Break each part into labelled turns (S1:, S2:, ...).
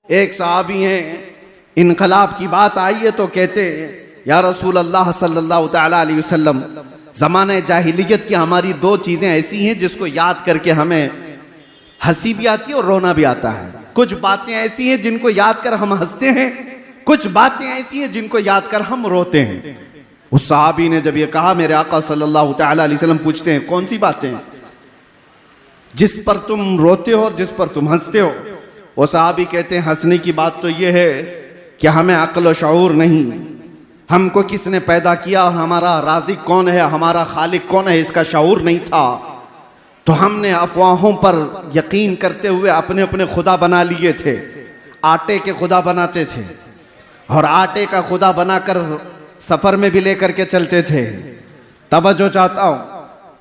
S1: एक सहाबी हैं, इनकलाब की बात आई है तो कहते हैं या रसूल अल्लाह सल्लल्लाहु तआला अलैहि वसल्लम, ज़माने जाहिलियत की हमारी दो चीज़ें ऐसी हैं जिसको याद करके हमें हंसी भी आती है और रोना भी आता है। कुछ बातें ऐसी हैं जिनको याद कर हम हंसते हैं, कुछ बातें ऐसी हैं जिनको याद कर हम रोते हैं। उस सहाबी ने जब ये कहा, मेरे आका सल्लल्लाहु तआला अलैहि वसल्लम पूछते हैं कौन सी बातें हैं जिस पर तुम रोते हो और जिस पर तुम हंसते हो? वो सहाबी कहते हैं हंसने की बात तो ये है कि हमें अक्ल और शऊर नहीं, हमको किसने पैदा किया और हमारा राज़िक कौन है, हमारा खालिक कौन है, इसका शऊर नहीं था। तो हमने अफवाहों पर यकीन करते हुए अपने अपने खुदा बना लिए थे। आटे के खुदा बनाते थे और आटे का खुदा बनाकर सफ़र में भी लेकर के चलते थे। तवज्जो चाहता हूँ।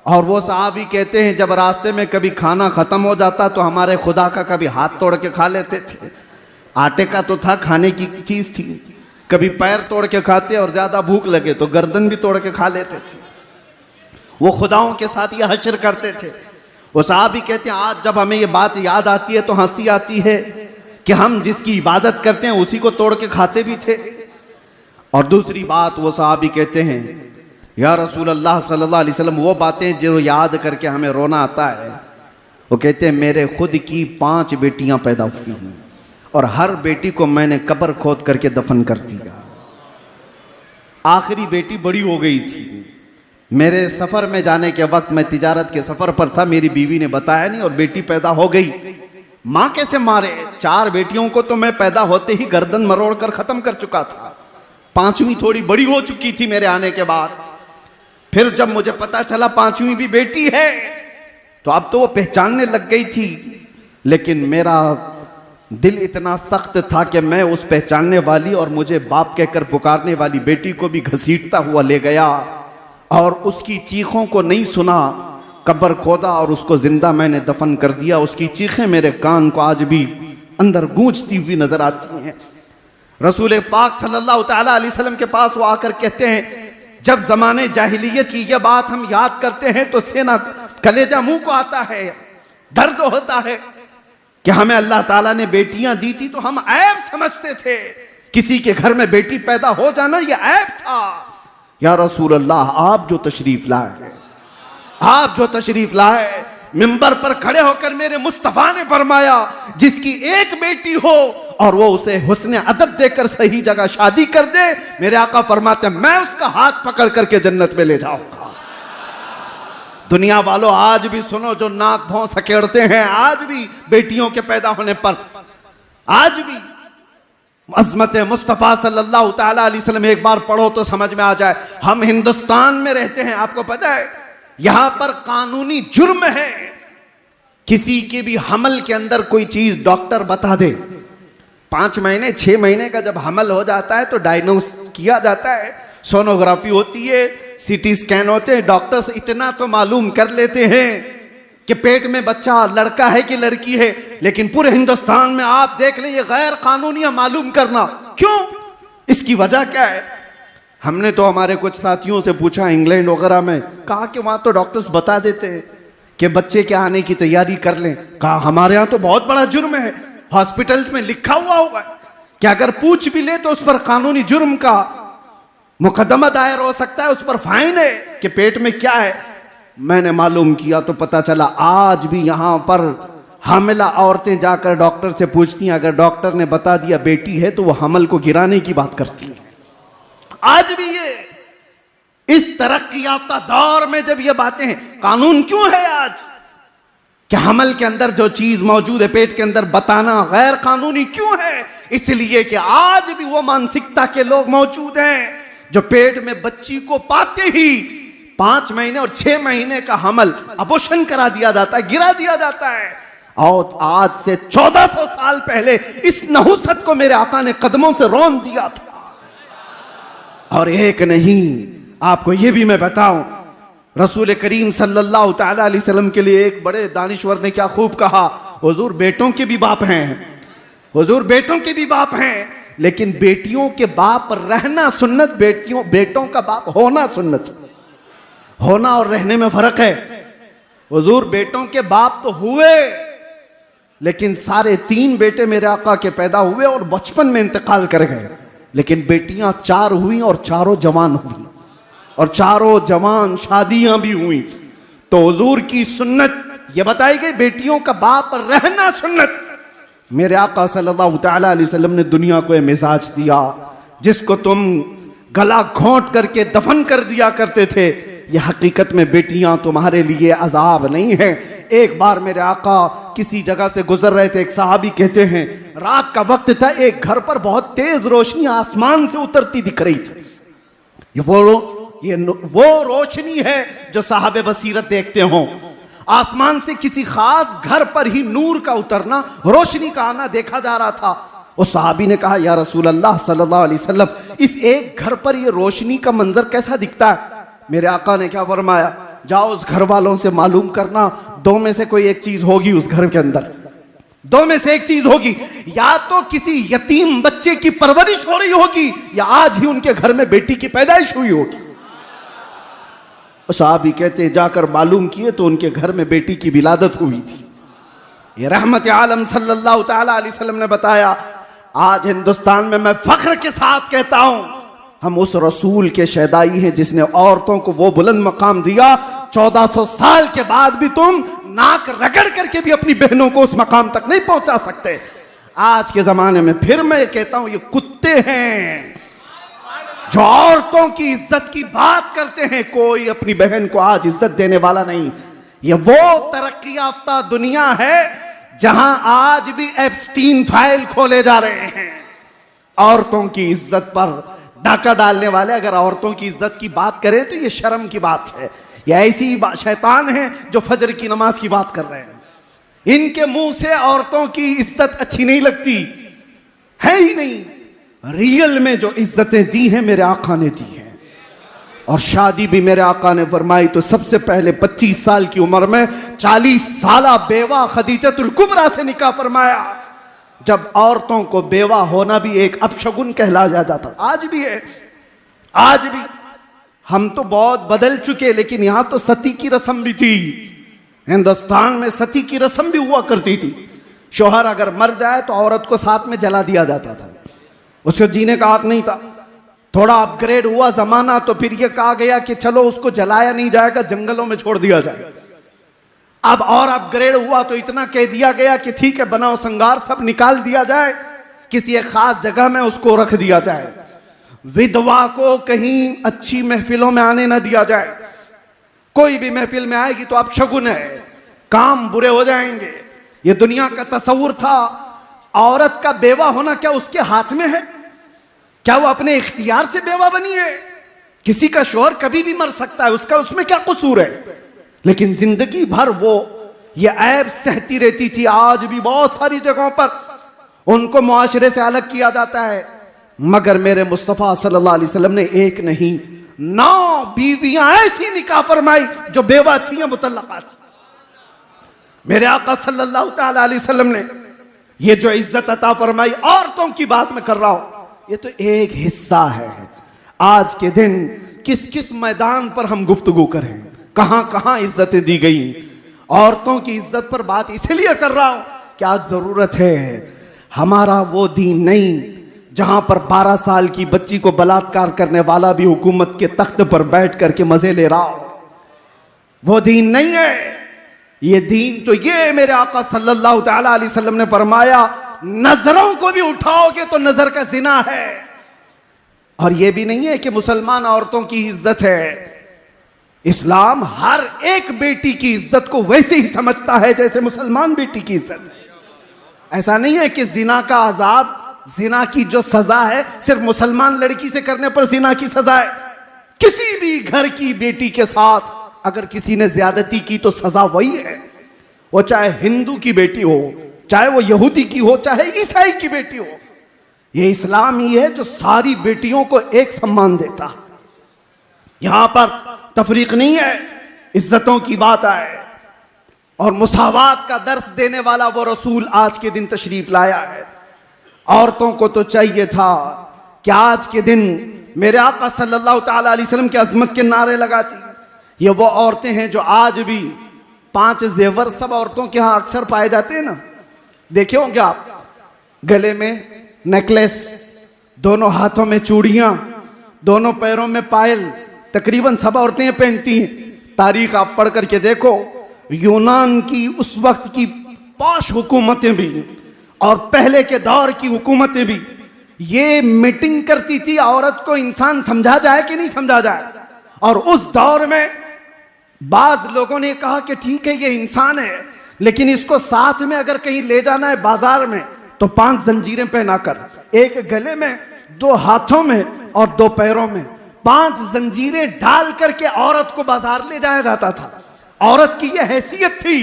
S1: और वो साहबी कहते हैं जब रास्ते में कभी खाना ख़त्म हो जाता तो हमारे खुदा का कभी हाथ तोड़ के खा लेते थे। आटे का तो था, खाने की चीज़ थी। कभी पैर तोड़ के खाते और ज़्यादा भूख लगे तो गर्दन भी तोड़ के खा लेते थे। वो खुदाओं के साथ ये हश्र करते थे। वो साहबी कहते हैं आज जब हमें ये बात याद आती है तो हंसी आती है कि हम जिसकी इबादत करते हैं उसी को तोड़ के खाते भी थे। और दूसरी बात वो साहबी कहते हैं या रसूल अल्लाह सल्लल्लाहु अलैहि वसल्लम, वो बातें जो याद करके हमें रोना आता है। वो कहते हैं मेरे खुद की 5 बेटियां पैदा हुई हैं और हर बेटी को मैंने कब्र खोद करके दफन कर दिया। आखिरी बेटी बड़ी हो गई थी। मेरे सफ़र में जाने के वक्त, मैं तिजारत के सफ़र पर था, मेरी बीवी ने बताया नहीं और बेटी पैदा हो गई। माँ कैसे मारे? 4 बेटियों को तो मैं पैदा होते ही गर्दन मरोड़ कर ख़त्म कर चुका था। 5वीं थोड़ी बड़ी हो चुकी थी मेरे आने के बाद। फिर जब मुझे पता चला 5वीं भी बेटी है तो अब तो वो पहचानने लग गई थी। लेकिन मेरा दिल इतना सख्त था कि मैं उस पहचानने वाली और मुझे बाप कहकर पुकारने वाली बेटी को भी घसीटता हुआ ले गया और उसकी चीखों को नहीं सुना। कब्र खोदा और उसको जिंदा मैंने दफन कर दिया। उसकी चीखें मेरे कान को आज भी अंदर गूंजती हुई नजर आती हैं। रसूल पाक सल्लल्लाहु तआला अलैहि वसल्लम के पास वो आकर कहते हैं जब जमाने जाहिलियत की यह बात हम याद करते हैं तो सेना कलेजा मुंह को आता है, दर्द होता है कि हमें अल्लाह ताला ने बेटियां दी थी तो हम ऐब समझते थे। किसी के घर में बेटी पैदा हो जाना यह ऐब था। या रसूल अल्लाह, आप जो तशरीफ लाए, आप जो तशरीफ लाए, मिंबर पर खड़े होकर मेरे मुस्तफा ने फरमाया जिसकी एक बेटी हो और वो उसे हुस्ने अदब देकर सही जगह शादी कर दे, मेरे आका फरमाते मैं उसका हाथ पकड़ करके जन्नत में ले जाऊंगा। दुनिया वालों आज भी सुनो, जो नाक भौं सकेड़ते हैं, आज भी बेटियों के पैदा होने पर आज भी अज़मत मुस्तफ़ा सल्लल्लाहु तआला अलैहि वसल्लम एक बार पढ़ो तो समझ में आ जाए। हम हिंदुस्तान में रहते हैं, आपको पता है यहां पर कानूनी जुर्म है किसी के भी हमल के अंदर कोई चीज डॉक्टर बता दे। 5 महीने 6 महीने का जब हमल हो जाता है तो डायग्नोस किया जाता है, सोनोग्राफी होती है, सीटी स्कैन होते हैं। डॉक्टर्स इतना तो मालूम कर लेते हैं कि पेट में बच्चा लड़का है कि लड़की है, लेकिन पूरे हिंदुस्तान में आप देख लें ये गैर कानूनी मालूम करना। क्यों? इसकी वजह क्या है? हमने तो हमारे कुछ साथियों से पूछा इंग्लैंड वगैरह में, कहा कि वहां तो डॉक्टर्स बता देते हैं कि बच्चे के आने की तैयारी कर लें। कहा हमारे यहाँ तो बहुत बड़ा जुर्म है, हॉस्पिटल्स में लिखा हुआ होगा कि अगर पूछ भी ले तो उस पर कानूनी जुर्म का मुकदमा दायर हो सकता है, उस पर फाइन है कि पेट में क्या है। मैंने मालूम किया तो पता चला आज भी यहाँ पर हामिला औरतें जाकर डॉक्टर से पूछती हैं, अगर डॉक्टर ने बता दिया बेटी है तो वो हमल को गिराने की बात करती है। आज भी ये इस तरक्की याफ्ता दौर में जब ये बातें हैं, कानून क्यों है आज कि हमल के अंदर जो चीज मौजूद है पेट के अंदर बताना गैर कानूनी क्यों है? इसलिए कि आज भी वो मानसिकता के लोग मौजूद हैं जो पेट में बच्ची को पाते ही 5 महीने और 6 महीने का हमल अबॉर्शन करा दिया जाता है, गिरा दिया जाता है। और आज से 1400 साल पहले इस नहुसत को मेरे आका ने कदमों से रौंद दिया था। और एक नहीं, आपको यह भी मैं बताऊं, रसूल करीम सल्लल्लाहु तआला अलैहि वसल्लम के लिए एक बड़े दानिश्वर ने क्या खूब कहा, हुजूर बेटों के भी बाप हैं, हुजूर बेटों के भी बाप हैं, लेकिन बेटियों के बाप रहना सुन्नत, बेटों का बाप होना सुन्नत। होना और रहने में फर्क है। हुजूर बेटों के बाप तो हुए लेकिन सारे 3 बेटे मेरे आका के पैदा हुए और बचपन में इंतकाल कर गए, लेकिन बेटियां 4 हुई और चारों जवान हुई और चारों जवान शादियां भी हुई। तो हुजूर की सुन्नत ये बताई गई, बेटियों का बाप रहना सुन्नत। मेरे आका सल्लल्लाहु तआला अलैहि वसल्लम ने दुनिया को यह मिजाज दिया जिसको तुम गला घोंट करके दफन कर दिया करते थे, ये हकीकत में बेटियां तुम्हारे लिए अजाब नहीं है। एक बार मेरे आका किसी जगह से गुजर रहे थे, एक सहाबी कहते हैं रात का वक्त था, एक घर पर बहुत तेज रोशनी आसमान से उतरती दिख रही थी। ये वो रोशनी है जो साहबे बसीरत देखते हो। आसमान से किसी खास घर पर ही नूर का उतरना, रोशनी का आना देखा जा रहा था। उस सहाबी ने कहा, या रसूल अल्लाह सल्लल्लाहु अलैहि वसल्लम, इस एक घर पर ये रोशनी का मंजर कैसा दिखता है? मेरे आका ने क्या फरमाया, जाओ उस घर वालों से मालूम करना, 2 में से कोई एक चीज होगी उस घर के अंदर, 2 में से एक चीज होगी, या तो किसी यतीम बच्चे की परवरिश हो रही होगी या आज ही उनके घर में बेटी की पैदाइश हुई होगी। साहबी कहते जाकर मालूम किए तो उनके घर में बेटी की विलादत हुई थी। ये रहमत आलम सल्लल्लाहु तआला अलैहि वसल्लम ने बताया। आज हिंदुस्तान में मैं फख्र के साथ कहता हूं, हम उस रसूल के शहदाई हैं जिसने औरतों को वो बुलंद मकाम दिया। 1400 साल के बाद भी तुम नाक रगड़ करके भी अपनी बहनों को उस मकाम तक नहीं पहुंचा सकते। आज के जमाने में फिर मैं कहता हूं, ये कुत्ते हैं जो औरतों की इज्जत की बात करते हैं। कोई अपनी बहन को आज इज्जत देने वाला नहीं। ये वो तरक्की याफ्ता दुनिया है जहां आज भी एप्स्टीन फाइल खोले जा रहे हैं। औरतों की इज्जत पर डाका डालने वाले अगर औरतों की इज्जत की बात करें तो ये शर्म की बात है। ये ऐसी शैतान है जो फजर की नमाज की बात कर रहे हैं। इनके मुंह से औरतों की इज्जत अच्छी नहीं लगती है ही नहीं। रियल में जो इज्जतें दी हैं मेरे आका ने दी हैं। और शादी भी मेरे आका ने फरमाई तो सबसे पहले 25 साल की उम्र में 40 साला बेवा खदीजतुल कुबरा से निकाह फरमाया। जब औरतों को बेवा होना भी एक अपशगुन कहलाया जाता। आज भी है, आज भी। हम तो बहुत बदल चुके, लेकिन यहां तो सती की रस्म भी थी। हिंदुस्तान में सती की रस्म भी हुआ करती थी। शोहर अगर मर जाए तो औरत को साथ में जला दिया जाता था, उसको जीने का हक नहीं था। थोड़ा अपग्रेड हुआ जमाना तो फिर यह कहा गया कि चलो उसको जलाया नहीं जाएगा, जंगलों में छोड़ दिया जाएगा। अब और अपग्रेड हुआ तो इतना कह दिया गया कि ठीक है, बनाओ संगार, सब निकाल दिया जाए, किसी एक खास जगह में उसको रख दिया जाए। विधवा को कहीं अच्छी महफिलों में आने ना दिया जाए। कोई भी महफिल में आएगी तो अपशगुन है, काम बुरे हो जाएंगे। ये दुनिया का तस्वुर था। औरत का बेवा होना क्या उसके हाथ में है? क्या वो अपने इख्तियार से बेवा बनी है? किसी का शौहर कभी भी मर सकता है, उसका उसमें क्या कसूर है? लेकिन जिंदगी भर वो ये ऐब सहती रहती थी। आज भी बहुत सारी जगहों पर उनको मुआशरे से अलग किया जाता है, मगर मेरे मुस्तफ़ा सल्लल्लाहु अलैहि वसल्लम ने एक नहीं 9 बीवियां ऐसी निकाह फरमाई जो बेवा थी या मुतल्लका थी। मेरे आका सल्लल्लाहु तआला अलैहि वसल्लम ने ये जो इज्जत अता फरमाई, औरतों की बात मैं कर रहा हूं, ये तो एक हिस्सा है। आज के दिन किस किस मैदान पर हम गुफ्तगू करें, कहां कहां इज्जतें दी गई। औरतों की इज्जत पर बात इसलिए कर रहा हूं कि आज जरूरत है। हमारा वो दीन नहीं जहां पर 12 साल की बच्ची को बलात्कार करने वाला भी हुकूमत के तख्त पर बैठ करके मजे ले रहा हो। वो दीन नहीं है। ये दीन तो ये मेरे आका सल्लल्लाहु तआला अलैहि वसल्लम ने फरमाया, नजरों को भी उठाओगे तो नजर का जिना है। और ये भी नहीं है कि मुसलमान औरतों की इज्जत है। इस्लाम हर एक बेटी की इज्जत को वैसे ही समझता है जैसे मुसलमान बेटी की इज्जत है। ऐसा नहीं है कि जिना का अजाब, जिना की जो सजा है सिर्फ मुसलमान लड़की से करने पर जिना की सजा है। किसी भी घर की बेटी के साथ अगर किसी ने ज्यादती की तो सजा वही है। वो चाहे हिंदू की बेटी हो, चाहे वो यहूदी की हो, चाहे ईसाई की बेटी हो। ये इस्लाम ही है जो सारी बेटियों को एक सम्मान देता। यहां पर तफरीक नहीं है, इज्जतों की बात आए और मुसावात का दर्स देने वाला वो रसूल आज के दिन तशरीफ लाया है। औरतों को तो चाहिए था कि आज के दिन मेरे आका सल्लल्लाहु तआला अलैहि वसल्लम की अजमत के नारे लगाती। ये वो औरतें हैं जो आज भी 5 जेवर सब औरतों के यहाँ अक्सर पाए जाते हैं ना। देखे होंगे आप, गले में नेकलेस, दोनों हाथों में चूड़ियां, दोनों पैरों में पायल, तकरीबन सब औरतें पहनती हैं। तारीख आप पढ़ करके देखो, यूनान की उस वक्त की पॉश हुकूमतें भी और पहले के दौर की हुकूमतें भी ये मीटिंग करती थी औरत को इंसान समझा जाए कि नहीं समझा जाए। और उस दौर में बाज लोगों ने कहा कि ठीक है ये इंसान है, लेकिन इसको साथ में अगर कहीं ले जाना है बाजार में तो 5 जंजीरें पहनाकर, एक गले में, 2 हाथों में और 2 पैरों में 5 जंजीरें डाल करके औरत को बाजार ले जाया जाता था। औरत की यह हैसियत थी।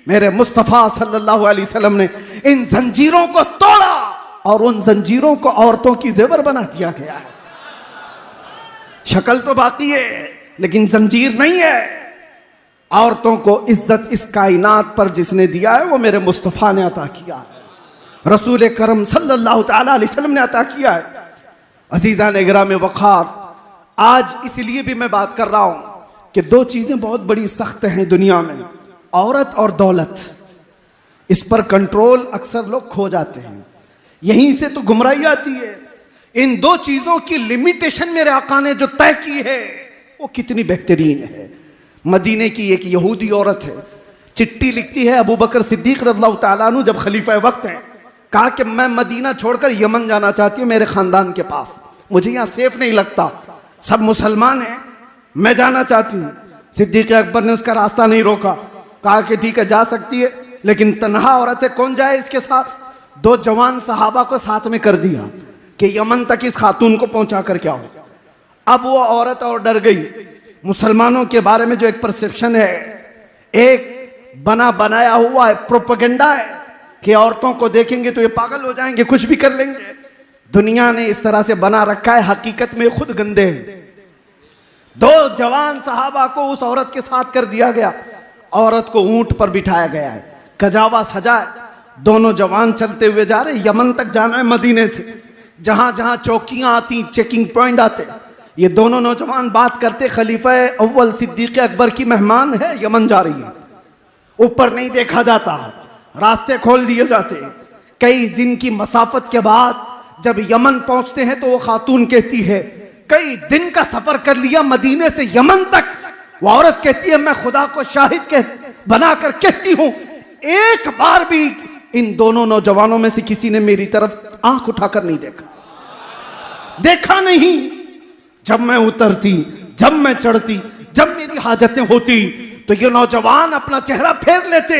S1: मेरे मुस्तफा सल्लल्लाहु अलैहि वसल्लम ने इन जंजीरों को तोड़ा और उन जंजीरों को औरतों की जेवर बना दिया गया है। शक्ल तो बाकी है लेकिन जंजीर नहीं है। औरतों को इज्जत इस कायनात पर जिसने दिया है वो मेरे मुस्तफा ने अता किया है, रसूल करम सल्लल्लाहु ताला अलैहि वसल्लम ने अता किया है। अजीज़ान इकराम वक़ार, आज इसलिए भी मैं बात कर रहा हूं कि 2 चीजें बहुत बड़ी सख्त हैं दुनिया में, औरत और दौलत। इस पर कंट्रोल अक्सर लोग खो जाते हैं, यहीं से तो गुमराही आती है। इन 2 चीजों की लिमिटेशन मेरे आका ने जो तय की है वो कितनी बेहतरीन है। मदीने की एक यहूदी औरत है, चिट्ठी लिखती है अबू बकर सिद्दीक रज़ियल्लाहु ताला अन्हु जब खलीफा वक्त हैं, कहा कि मैं मदीना छोड़कर यमन जाना चाहती हूँ मेरे खानदान के पास, मुझे यहाँ सेफ नहीं लगता, सब मुसलमान हैं, मैं जाना चाहती हूँ। सिद्दीक अकबर ने उसका रास्ता नहीं रोका, कहा कि ठीक है जा सकती है, लेकिन तन्हा औरत है, कौन जाए इसके साथ। 2 जवान सहाबा को साथ में कर दिया कि यमन तक इस खातून को पहुंचा कर क्या हो। अब वो औरत और डर गई। मुसलमानों के बारे में जो एक परसेप्शन है, एक बना बनाया हुआ है, प्रोपेगेंडा है कि औरतों को देखेंगे तो ये पागल हो जाएंगे, कुछ भी कर लेंगे। दुनिया ने इस तरह से बना रखा है, हकीकत में खुद गंदे हैं। 2 जवान सहाबा को उस औरत के साथ कर दिया गया। औरत को ऊंट पर बिठाया गया है, कजावा सजा है, दोनों जवान चलते हुए जा रहे। यमन तक जाना है मदीने से, जहां जहां चौकियां आती, चेकिंग पॉइंट आते, ये दोनों नौजवान बात करते, खलीफा अव्वल सिद्दीक अकबर की मेहमान है, यमन जा रही है, ऊपर नहीं देखा जाता, रास्ते खोल दिए जाते। कई दिन की मसाफत के बाद जब यमन पहुंचते हैं तो वो खातून कहती है कई दिन का सफर कर लिया मदीने से यमन तक। वो औरत कहती है मैं खुदा को शाहिद बनाकर कहती हूं, एक बार भी इन दोनों नौजवानों में से किसी ने मेरी तरफ आंख उठाकर नहीं देखा नहीं। जब मैं उतरती, जब मैं चढ़ती, जब मेरी हाजतें होती तो ये नौजवान अपना चेहरा फेर लेते,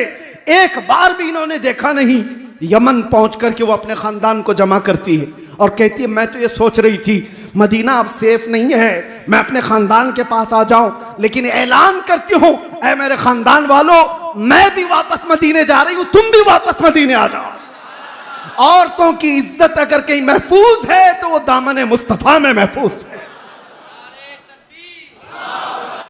S1: एक बार भी इन्होंने देखा नहीं। यमन पहुंच करके वो अपने खानदान को जमा करती है और कहती है मैं तो ये सोच रही थी मदीना अब सेफ नहीं है, मैं अपने खानदान के पास आ जाऊं, लेकिन ऐलान करती हूं ऐ मेरे खानदान वालों, मैं भी वापस मदीने जा रही हूं, तुम भी वापस मदीने आ जाओ। औरतों की इज्जत अगर कहीं महफूज है तो वो दामन मुस्तफा में महफूज है।